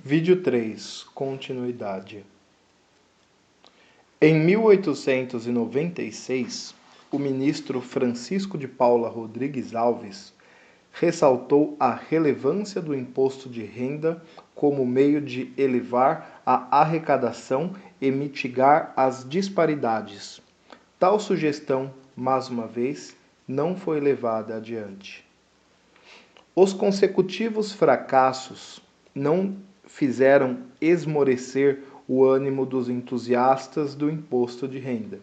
Vídeo 3. Continuidade. Em 1896, o ministro Francisco de Paula Rodrigues Alves ressaltou a relevância do imposto de renda como meio de elevar a arrecadação e mitigar as disparidades. Tal sugestão, mais uma vez, não foi levada adiante. Os consecutivos fracassos não fizeram esmorecer o ânimo dos entusiastas do imposto de renda.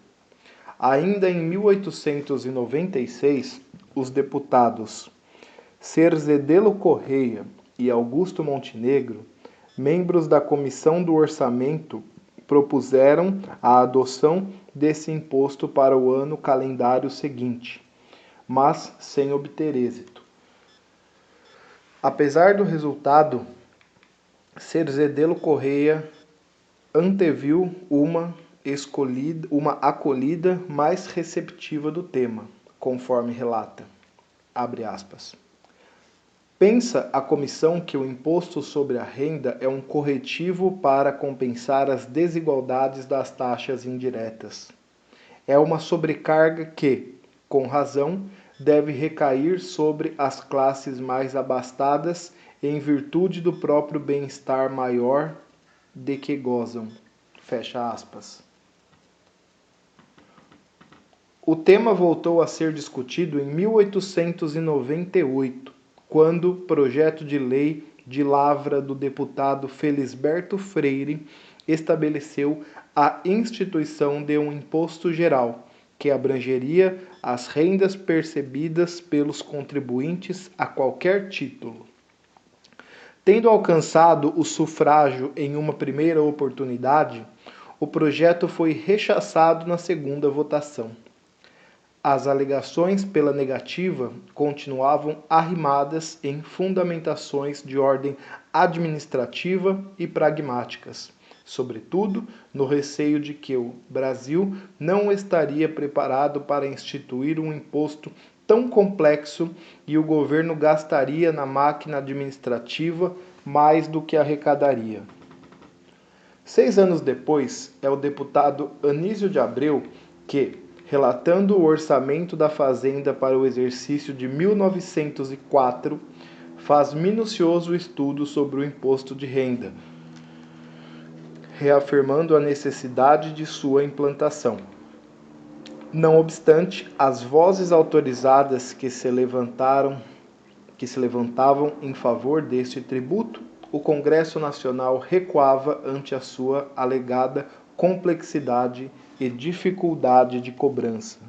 Ainda em 1896, os deputados Cerzedelo Correia e Augusto Montenegro, membros da Comissão do Orçamento, propuseram a adoção desse imposto para o ano calendário seguinte, mas sem obter êxito. Apesar do resultado, Cerzedelo Correia anteviu uma acolhida mais receptiva do tema, conforme relata. Abre aspas. Pensa a comissão que o imposto sobre a renda é um corretivo para compensar as desigualdades das taxas indiretas. É uma sobrecarga que, com razão, deve recair sobre as classes mais abastadas em virtude do próprio bem-estar maior de que gozam. Fecha aspas. O tema voltou a ser discutido em 1898, quando o projeto de lei de lavra do deputado Felisberto Freire estabeleceu a instituição de um imposto geral, que abrangeria as rendas percebidas pelos contribuintes a qualquer título. Tendo alcançado o sufrágio em uma primeira oportunidade, o projeto foi rechaçado na segunda votação. As alegações pela negativa continuavam arrimadas em fundamentações de ordem administrativa e pragmáticas, sobretudo no receio de que o Brasil não estaria preparado para instituir um imposto tão complexo e o governo gastaria na máquina administrativa mais do que arrecadaria. 6 anos depois, é o deputado Anísio de Abreu que, relatando o orçamento da Fazenda para o exercício de 1904, faz minucioso estudo sobre o imposto de renda, reafirmando a necessidade de sua implantação. Não obstante, as vozes autorizadas que se levantavam em favor deste tributo, o Congresso Nacional recuava ante a sua alegada complexidade e dificuldade de cobrança.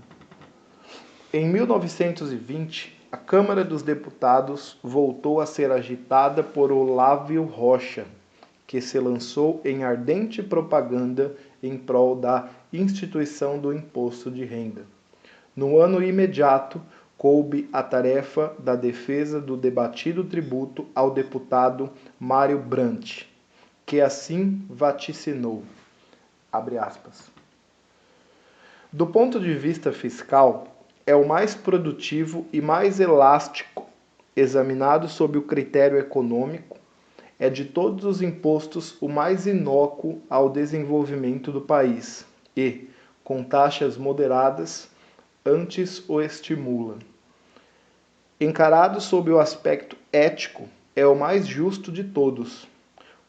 Em 1920, a Câmara dos Deputados voltou a ser agitada por Olávio Rocha, que se lançou em ardente propaganda em prol da instituição do imposto de renda. No ano imediato, coube a tarefa da defesa do debatido tributo ao deputado Mário Brant, que assim vaticinou, abre aspas, do ponto de vista fiscal, é o mais produtivo e mais elástico, examinado sob o critério econômico, é de todos os impostos o mais inócuo ao desenvolvimento do país e, com taxas moderadas, antes o estimula. Encarado sob o aspecto ético, é o mais justo de todos,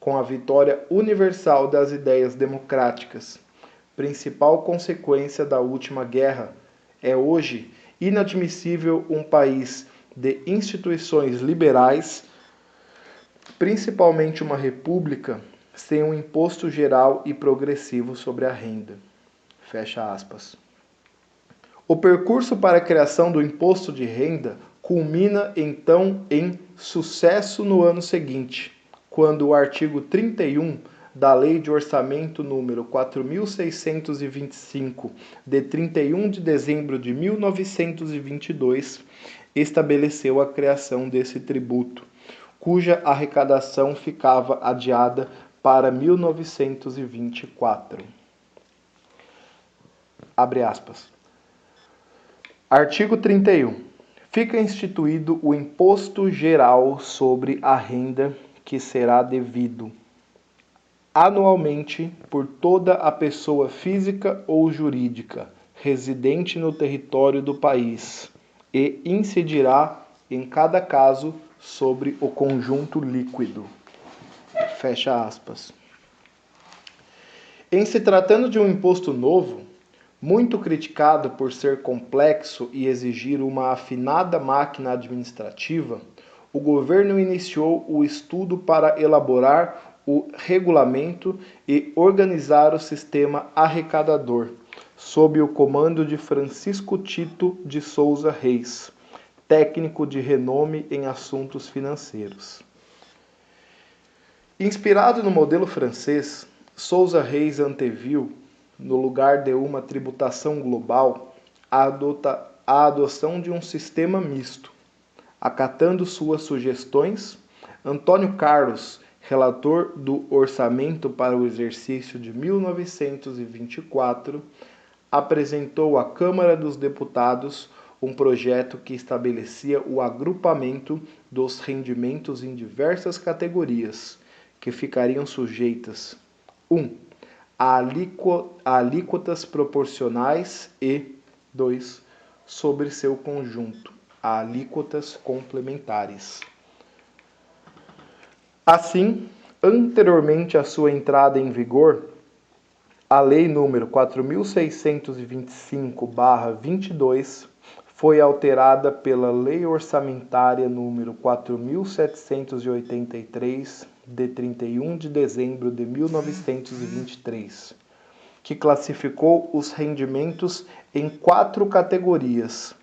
com a vitória universal das ideias democráticas. Principal consequência da última guerra, é hoje inadmissível um país de instituições liberais, principalmente uma república, sem um imposto geral e progressivo sobre a renda. Fecha aspas. O percurso para a criação do imposto de renda culmina então em sucesso no ano seguinte, quando o artigo 31 da Lei de Orçamento número 4.625, de 31 de dezembro de 1922, estabeleceu a criação desse tributo, cuja arrecadação ficava adiada para 1924. Abre aspas. Artigo 31. Fica instituído o Imposto Geral sobre a Renda, que será devido, anualmente por toda a pessoa física ou jurídica residente no território do país e incidirá, em cada caso, sobre o conjunto líquido. Fecha aspas. Em se tratando de um imposto novo, muito criticado por ser complexo e exigir uma afinada máquina administrativa, o governo iniciou o estudo para elaborar o regulamento e organizar o sistema arrecadador, sob o comando de Francisco Tito de Souza Reis, técnico de renome em assuntos financeiros. Inspirado no modelo francês, Souza Reis anteviu, no lugar de uma tributação global, a adoção de um sistema misto. Acatando suas sugestões, Antônio Carlos, relator do orçamento para o exercício de 1924, apresentou à Câmara dos Deputados um projeto que estabelecia o agrupamento dos rendimentos em diversas categorias, que ficariam sujeitas: 1. A alíquotas proporcionais e 2. Sobre seu conjunto, a alíquotas complementares. Assim, anteriormente à sua entrada em vigor, a Lei nº 4.625/22 foi alterada pela Lei Orçamentária nº 4.783, de 31 de dezembro de 1923, que classificou os rendimentos em 4 categorias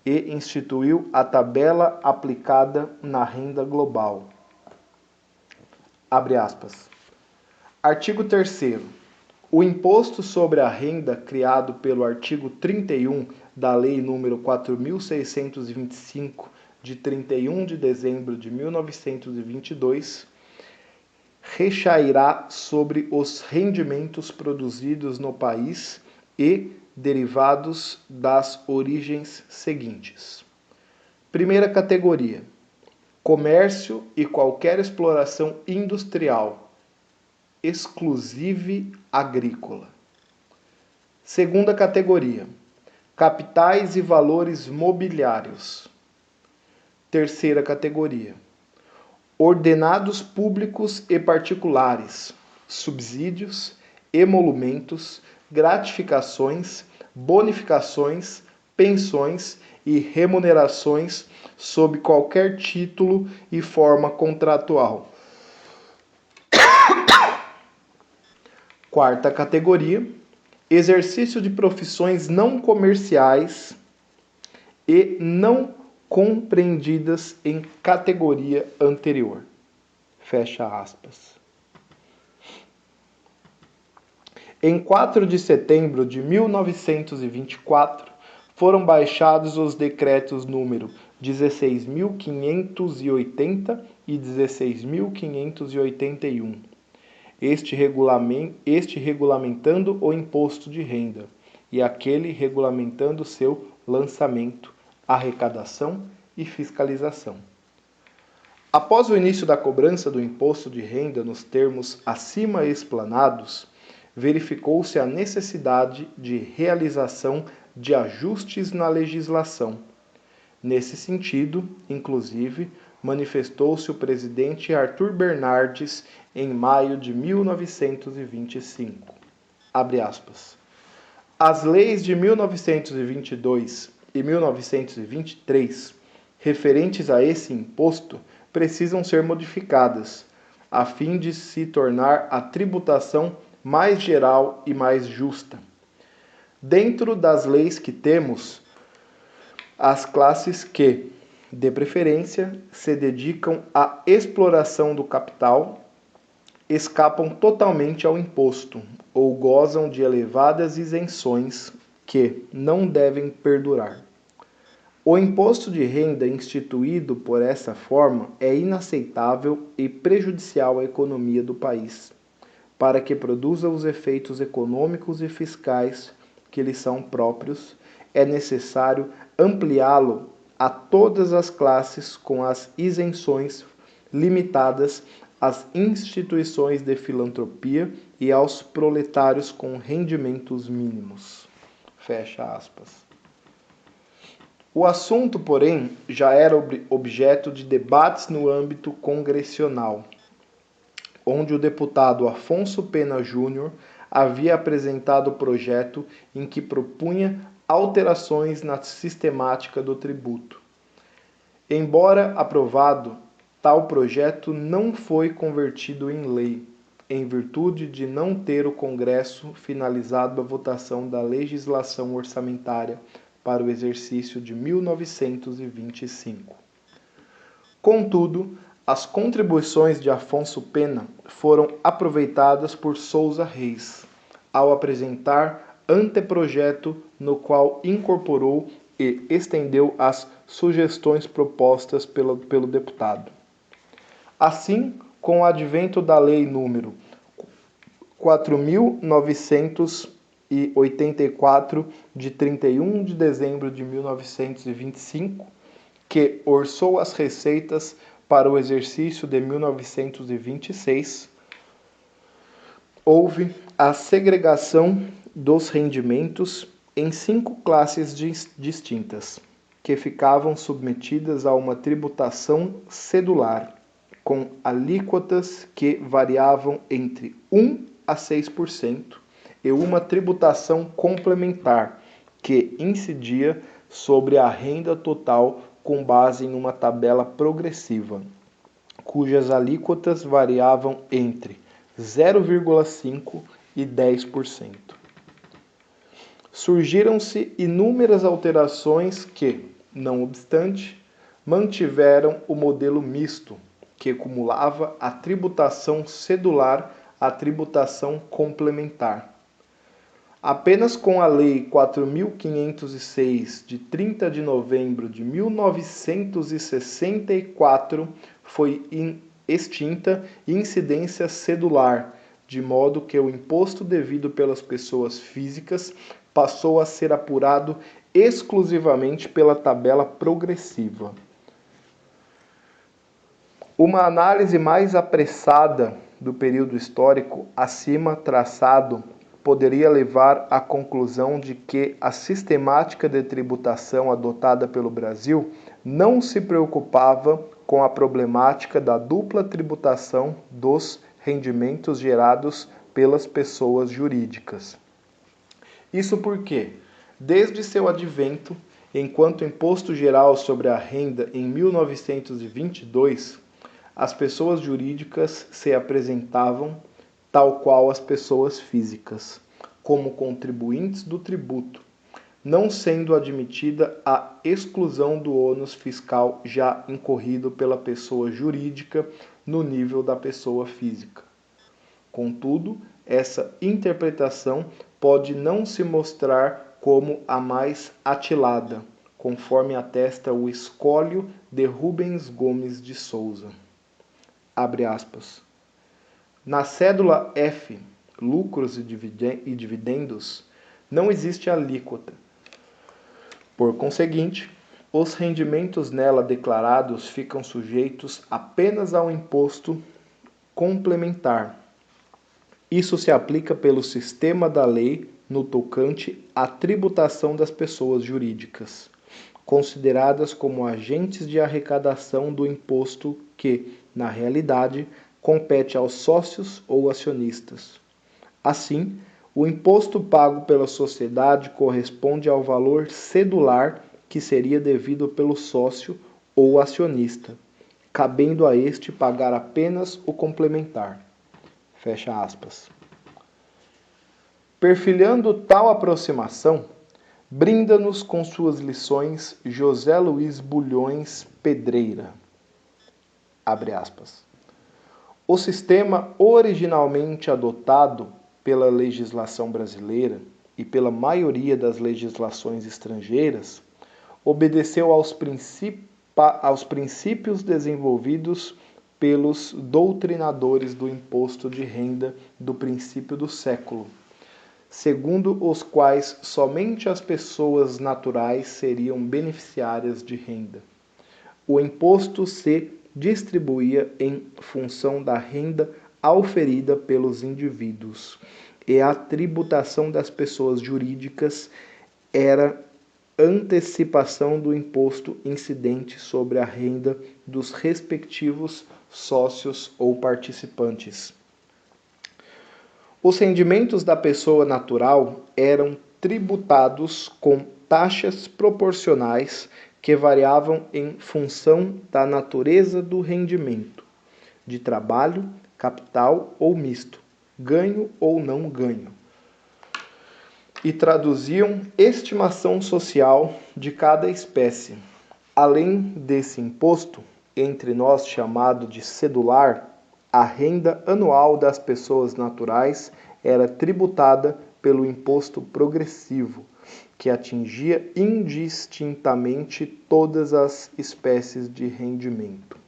e instituiu a tabela aplicada na renda global. Abre aspas. Artigo 3º. O imposto sobre a renda criado pelo artigo 31 da Lei nº 4.625, de 31 de dezembro de 1922, recairá sobre os rendimentos produzidos no país e derivados das origens seguintes. Primeira categoria: comércio e qualquer exploração industrial, exclusive agrícola. Segunda categoria: capitais e valores mobiliários. Terceira categoria: ordenados públicos e particulares, subsídios, emolumentos, gratificações, bonificações, pensões e remunerações sob qualquer título e forma contratual. Quarta categoria: exercício de profissões não comerciais e não compreendidas em categoria anterior. Fecha aspas. Em 4 de setembro de 1924, foram baixados os decretos número 16.580 e 16.581. Este regulamentando o imposto de renda e aquele regulamentando seu lançamento, arrecadação e fiscalização. Após o início da cobrança do imposto de renda nos termos acima explanados, verificou-se a necessidade de realização de ajustes na legislação. Nesse sentido, inclusive, manifestou-se o presidente Arthur Bernardes em maio de 1925. Abre aspas. As leis de 1922 e 1923, referentes a esse imposto, precisam ser modificadas, a fim de se tornar a tributação mais geral e mais justa. Dentro das leis que temos, as classes que, de preferência, se dedicam à exploração do capital, escapam totalmente ao imposto ou gozam de elevadas isenções que não devem perdurar. O imposto de renda instituído por essa forma é inaceitável e prejudicial à economia do país, para que produza os efeitos econômicos e fiscais que lhe são próprios. É necessário ampliá-lo a todas as classes com as isenções limitadas às instituições de filantropia e aos proletários com rendimentos mínimos. Fecha aspas. O assunto, porém, já era objeto de debates no âmbito congressional, onde o deputado Afonso Pena Júnior havia apresentado o projeto em que propunha alterações na sistemática do tributo. Embora aprovado, tal projeto não foi convertido em lei, em virtude de não ter o Congresso finalizado a votação da legislação orçamentária para o exercício de 1925. Contudo, as contribuições de Afonso Pena foram aproveitadas por Sousa Reis, ao apresentar anteprojeto no qual incorporou e estendeu as sugestões propostas pelo deputado. Assim, com o advento da Lei número 4.984, de 31 de dezembro de 1925, que orçou as receitas para o exercício de 1926, houve a segregação dos rendimentos em 5 classes distintas, que ficavam submetidas a uma tributação cedular, com alíquotas que variavam entre 1 a 6%, e uma tributação complementar, que incidia sobre a renda total com base em uma tabela progressiva, cujas alíquotas variavam entre 0,5% e 10%. Surgiram-se inúmeras alterações que, não obstante, mantiveram o modelo misto, que acumulava a tributação cedular à tributação complementar. Apenas com a Lei 4.506, de 30 de novembro de 1964, foi extinta incidência cedular, de modo que o imposto devido pelas pessoas físicas passou a ser apurado exclusivamente pela tabela progressiva. Uma análise mais apressada do período histórico acima traçado poderia levar à conclusão de que a sistemática de tributação adotada pelo Brasil não se preocupava com a problemática da dupla tributação dos rendimentos gerados pelas pessoas jurídicas. Isso porque, desde seu advento, enquanto Imposto Geral sobre a Renda em 1922, as pessoas jurídicas se apresentavam, tal qual as pessoas físicas, como contribuintes do tributo, não sendo admitida a exclusão do ônus fiscal já incorrido pela pessoa jurídica no nível da pessoa física. Contudo, essa interpretação pode não se mostrar como a mais atilada, conforme atesta o Escólio de Rubens Gomes de Souza. Abre aspas. Na cédula F, lucros e dividendos, não existe alíquota. Por conseguinte, os rendimentos nela declarados ficam sujeitos apenas ao imposto complementar. Isso se aplica pelo sistema da lei no tocante à tributação das pessoas jurídicas, consideradas como agentes de arrecadação do imposto que, na realidade, compete aos sócios ou acionistas. Assim, o imposto pago pela sociedade corresponde ao valor cedular que seria devido pelo sócio ou acionista, cabendo a este pagar apenas o complementar. Fecha aspas. Perfilhando tal aproximação, brinda-nos com suas lições José Luiz Bulhões Pedreira. Abre aspas. O sistema originalmente adotado pela legislação brasileira e pela maioria das legislações estrangeiras obedeceu aos princípios desenvolvidos pelos doutrinadores do imposto de renda do princípio do século, segundo os quais somente as pessoas naturais seriam beneficiárias de renda. O imposto se distribuía em função da renda auferida pelos indivíduos, e a tributação das pessoas jurídicas era antecipação do imposto incidente sobre a renda dos respectivos sócios ou participantes. Os rendimentos da pessoa natural eram tributados com taxas proporcionais que variavam em função da natureza do rendimento, de trabalho, capital ou misto, ganho ou não ganho, e traduziam estimação social de cada espécie. Além desse imposto, entre nós chamado de cedular, a renda anual das pessoas naturais era tributada pelo imposto progressivo, que atingia indistintamente todas as espécies de rendimento.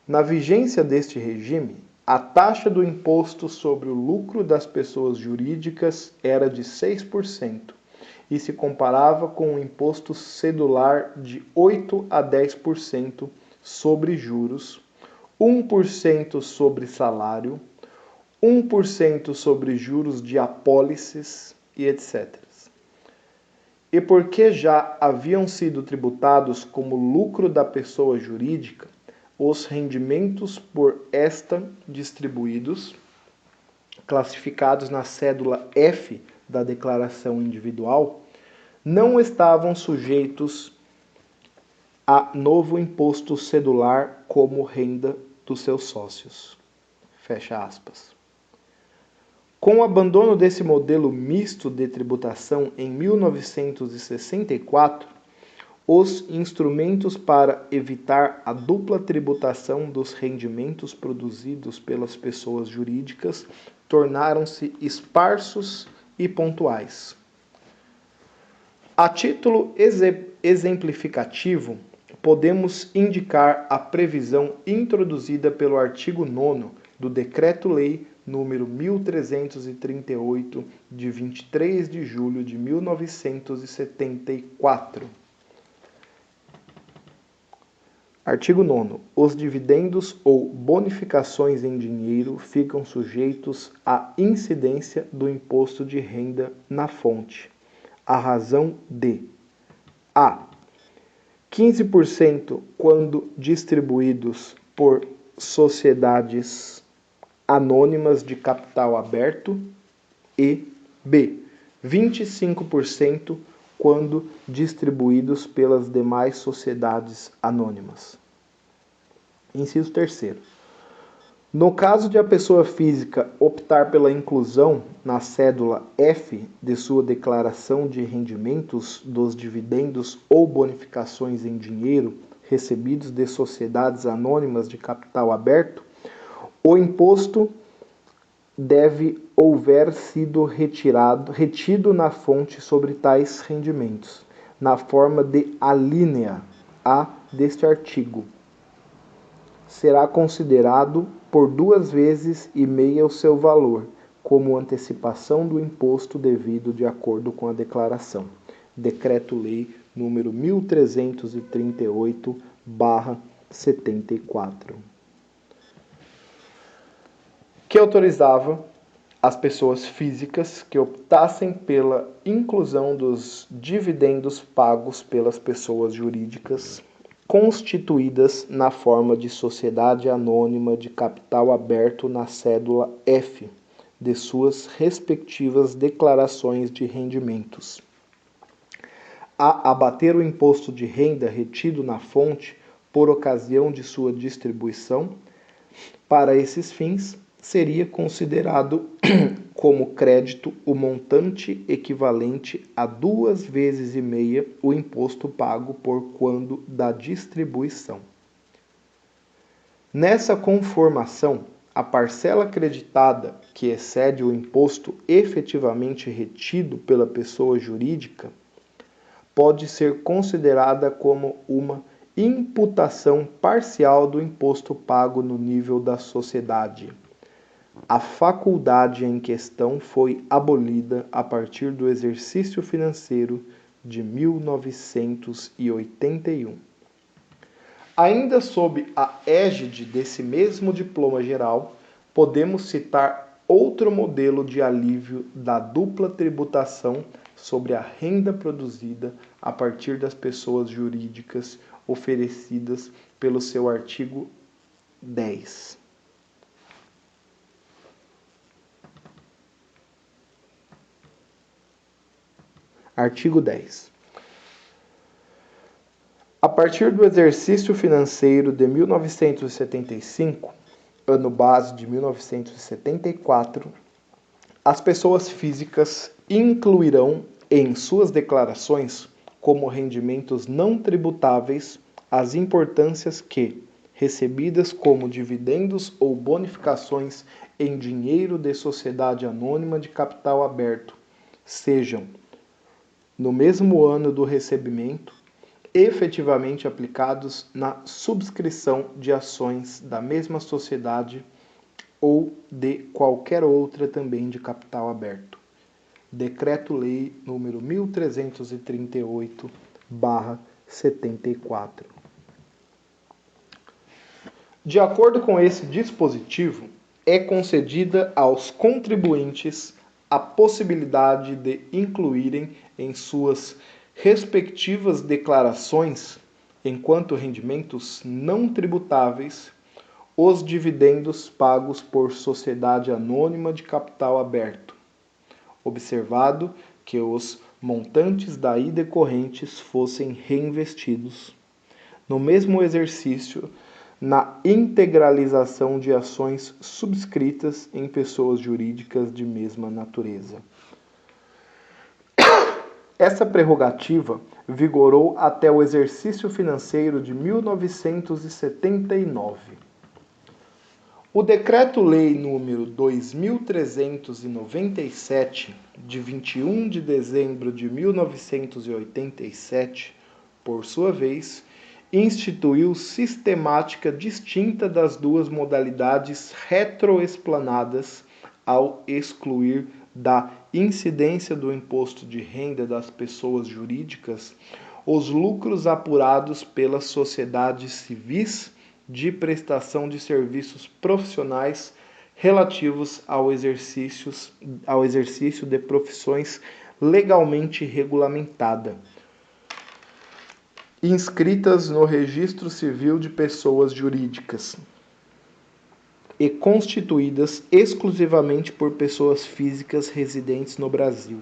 Na vigência deste regime, a taxa do imposto sobre o lucro das pessoas jurídicas era de 6% e se comparava com o imposto cedular de 8 a 10% sobre juros, 1% sobre salário, 1% sobre juros de apólices e etc. E porque já haviam sido tributados como lucro da pessoa jurídica, os rendimentos por esta distribuídos, classificados na cédula F da declaração individual, não estavam sujeitos a novo imposto cedular como renda dos seus sócios. Fecha aspas. Com o abandono desse modelo misto de tributação em 1964, os instrumentos para evitar a dupla tributação dos rendimentos produzidos pelas pessoas jurídicas tornaram-se esparsos e pontuais. A título exemplificativo, podemos indicar a previsão introduzida pelo artigo 9º do Decreto-Lei número 1338, de 23 de julho de 1974. Artigo 9º. Os dividendos ou bonificações em dinheiro ficam sujeitos à incidência do imposto de renda na fonte, à razão de a. 15% quando distribuídos por sociedades anônimas de capital aberto e b. 25% quando distribuídos pelas demais sociedades anônimas. Inciso 3º. No caso de a pessoa física optar pela inclusão na cédula F de sua declaração de rendimentos dos dividendos ou bonificações em dinheiro recebidos de sociedades anônimas de capital aberto, o imposto deve houver sido retido na fonte sobre tais rendimentos, na forma de alínea A deste artigo. Será considerado por 2,5 vezes o seu valor, como antecipação do imposto devido de acordo com a declaração. Decreto-Lei número 1338/74. Que autorizava as pessoas físicas que optassem pela inclusão dos dividendos pagos pelas pessoas jurídicas constituídas na forma de sociedade anônima de capital aberto na cédula F de suas respectivas declarações de rendimentos, a abater o imposto de renda retido na fonte por ocasião de sua distribuição. Para esses fins, seria considerado como crédito o montante equivalente a 2,5 vezes o imposto pago por quando da distribuição. Nessa conformação, a parcela creditada que excede o imposto efetivamente retido pela pessoa jurídica pode ser considerada como uma imputação parcial do imposto pago no nível da sociedade. A faculdade em questão foi abolida a partir do exercício financeiro de 1981. Ainda sob a égide desse mesmo diploma geral, podemos citar outro modelo de alívio da dupla tributação sobre a renda produzida a partir das pessoas jurídicas oferecidas pelo seu artigo 10. Artigo 10. A partir do exercício financeiro de 1975, ano base de 1974, as pessoas físicas incluirão em suas declarações como rendimentos não tributáveis as importâncias que, recebidas como dividendos ou bonificações em dinheiro de sociedade anônima de capital aberto, sejam, no mesmo ano do recebimento, efetivamente aplicados na subscrição de ações da mesma sociedade ou de qualquer outra também de capital aberto. Decreto-Lei número 1338/74. De acordo com esse dispositivo, é concedida aos contribuintes a possibilidade de incluírem em suas respectivas declarações, enquanto rendimentos não tributáveis, os dividendos pagos por sociedade anônima de capital aberto, observado que os montantes daí decorrentes fossem reinvestidos no mesmo exercício na integralização de ações subscritas em pessoas jurídicas de mesma natureza. Essa prerrogativa vigorou até o exercício financeiro de 1979. O Decreto-Lei número 2397, de 21 de dezembro de 1987, por sua vez, instituiu sistemática distinta das duas modalidades retroexplanadas ao excluir da incidência do imposto de renda das pessoas jurídicas os lucros apurados pelas sociedades civis de prestação de serviços profissionais relativos ao exercício de profissões legalmente regulamentada, inscritas no Registro Civil de Pessoas Jurídicas e constituídas exclusivamente por pessoas físicas residentes no Brasil.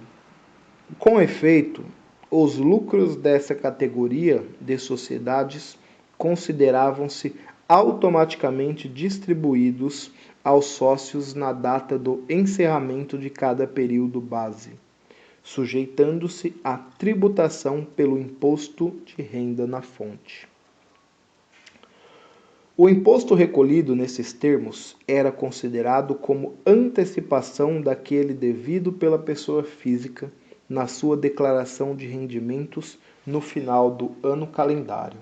Com efeito, os lucros dessa categoria de sociedades consideravam-se automaticamente distribuídos aos sócios na data do encerramento de cada período base, sujeitando-se à tributação pelo imposto de renda na fonte. O imposto recolhido nesses termos era considerado como antecipação daquele devido pela pessoa física na sua declaração de rendimentos no final do ano calendário.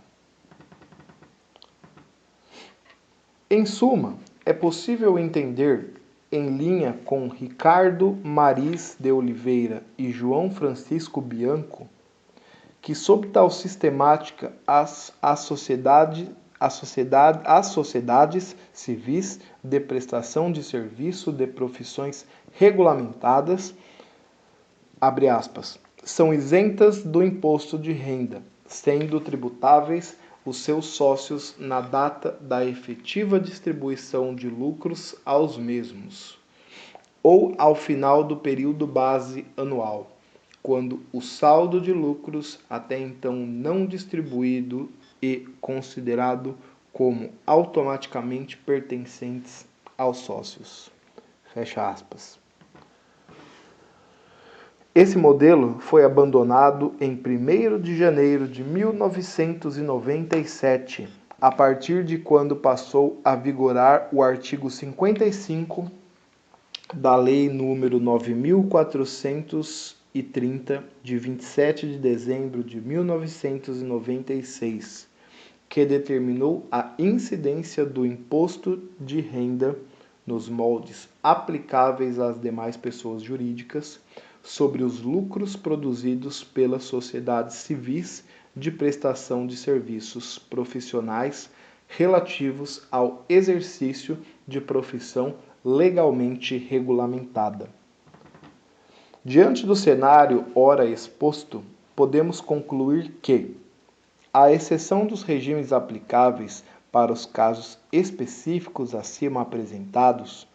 Em suma, é possível entender, em linha com Ricardo Maris de Oliveira e João Francisco Bianco, que sob tal sistemática as sociedades civis de prestação de serviço de profissões regulamentadas, abre aspas, são isentas do imposto de renda, sendo tributáveis os seus sócios na data da efetiva distribuição de lucros aos mesmos, ou ao final do período base anual, quando o saldo de lucros até então não distribuído e considerado como automaticamente pertencentes aos sócios. Fecha aspas. Esse modelo foi abandonado em 1º de janeiro de 1997, a partir de quando passou a vigorar o artigo 55 da Lei nº 9.430, de 27 de dezembro de 1996, que determinou a incidência do imposto de renda nos moldes aplicáveis às demais pessoas jurídicas sobre os lucros produzidos pelas sociedades civis de prestação de serviços profissionais relativos ao exercício de profissão legalmente regulamentada. Diante do cenário ora exposto, podemos concluir que, à exceção dos regimes aplicáveis para os casos específicos acima apresentados,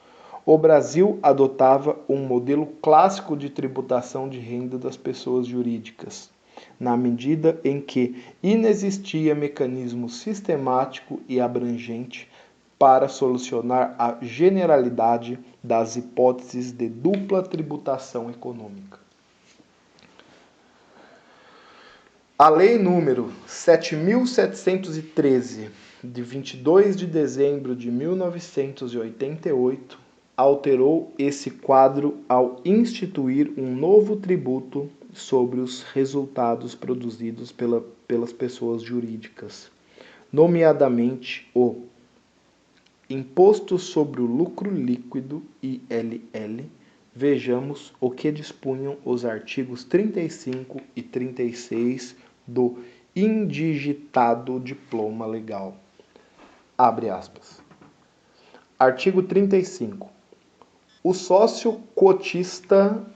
o Brasil adotava um modelo clássico de tributação de renda das pessoas jurídicas, na medida em que inexistia mecanismo sistemático e abrangente para solucionar a generalidade das hipóteses de dupla tributação econômica. A Lei número 7.713, de 22 de dezembro de 1988, alterou esse quadro ao instituir um novo tributo sobre os resultados produzidos pelas pessoas jurídicas, nomeadamente o Imposto sobre o Lucro Líquido, ILL. Vejamos o que dispunham os artigos 35 e 36 do indigitado diploma legal. Abre aspas. Artigo 35. O sócio cotista,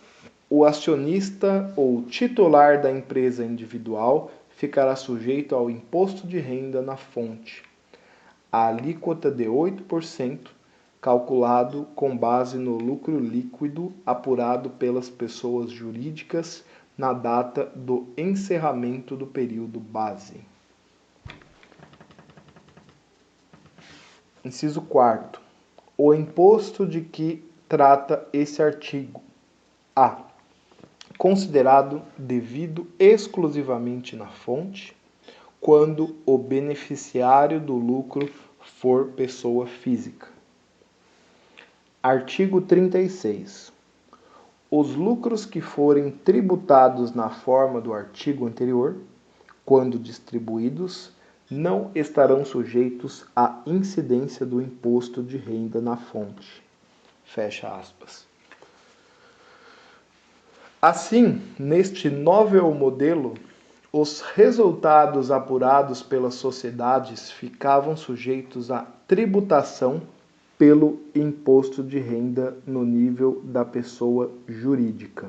o acionista ou titular da empresa individual ficará sujeito ao imposto de renda na fonte, a alíquota de 8%, calculado com base no lucro líquido apurado pelas pessoas jurídicas na data do encerramento do período base. Inciso 4º. O imposto de que trata esse artigo. A. Considerado devido exclusivamente na fonte, quando o beneficiário do lucro for pessoa física. Artigo 36. Os lucros que forem tributados na forma do artigo anterior, quando distribuídos, não estarão sujeitos à incidência do imposto de renda na fonte. Fecha aspas. Assim, neste novel modelo, os resultados apurados pelas sociedades ficavam sujeitos à tributação pelo imposto de renda no nível da pessoa jurídica.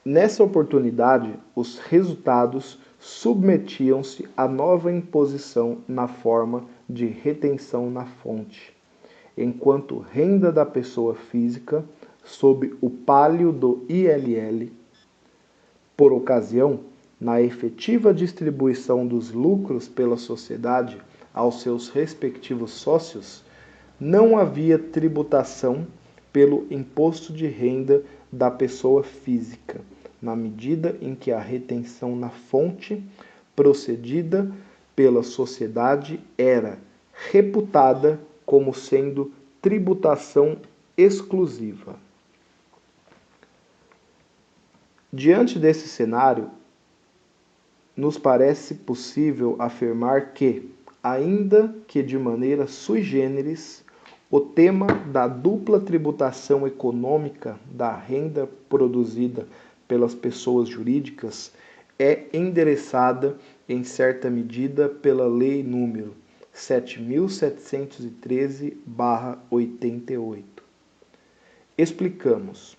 Nessa oportunidade, os resultados submetiam-se à nova imposição na forma de retenção na fonte, enquanto renda da pessoa física, sob o pálio do ILL. Por ocasião, na efetiva distribuição dos lucros pela sociedade aos seus respectivos sócios, não havia tributação pelo imposto de renda da pessoa física, na medida em que a retenção na fonte, procedida pela sociedade, era reputada como sendo tributação exclusiva. Diante desse cenário, nos parece possível afirmar que, ainda que de maneira sui generis, o tema da dupla tributação econômica da renda produzida pelas pessoas jurídicas é endereçada, em certa medida, pela Lei número 7.713/88. Explicamos.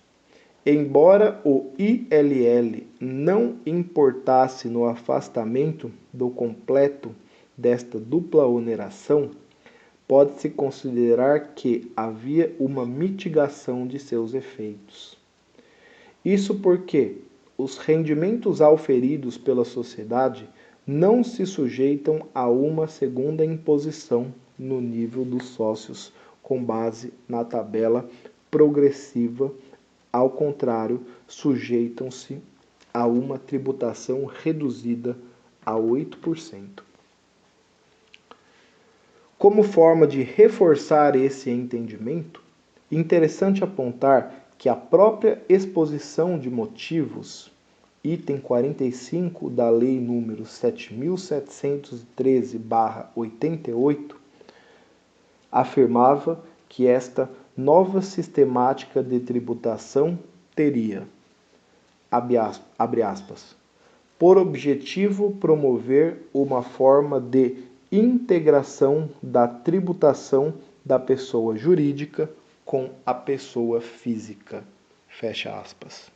Embora o ILL não importasse no afastamento do completo desta dupla oneração, pode-se considerar que havia uma mitigação de seus efeitos. Isso porque os rendimentos auferidos pela sociedade não se sujeitam a uma segunda imposição no nível dos sócios com base na tabela progressiva. Ao contrário, sujeitam-se a uma tributação reduzida a 8%. Como forma de reforçar esse entendimento, interessante apontar que a própria exposição de motivos, item 45 da Lei número 7.713/88, afirmava que esta nova sistemática de tributação teria, abre aspas, por objetivo promover uma forma de integração da tributação da pessoa jurídica com a pessoa física. Fecha aspas.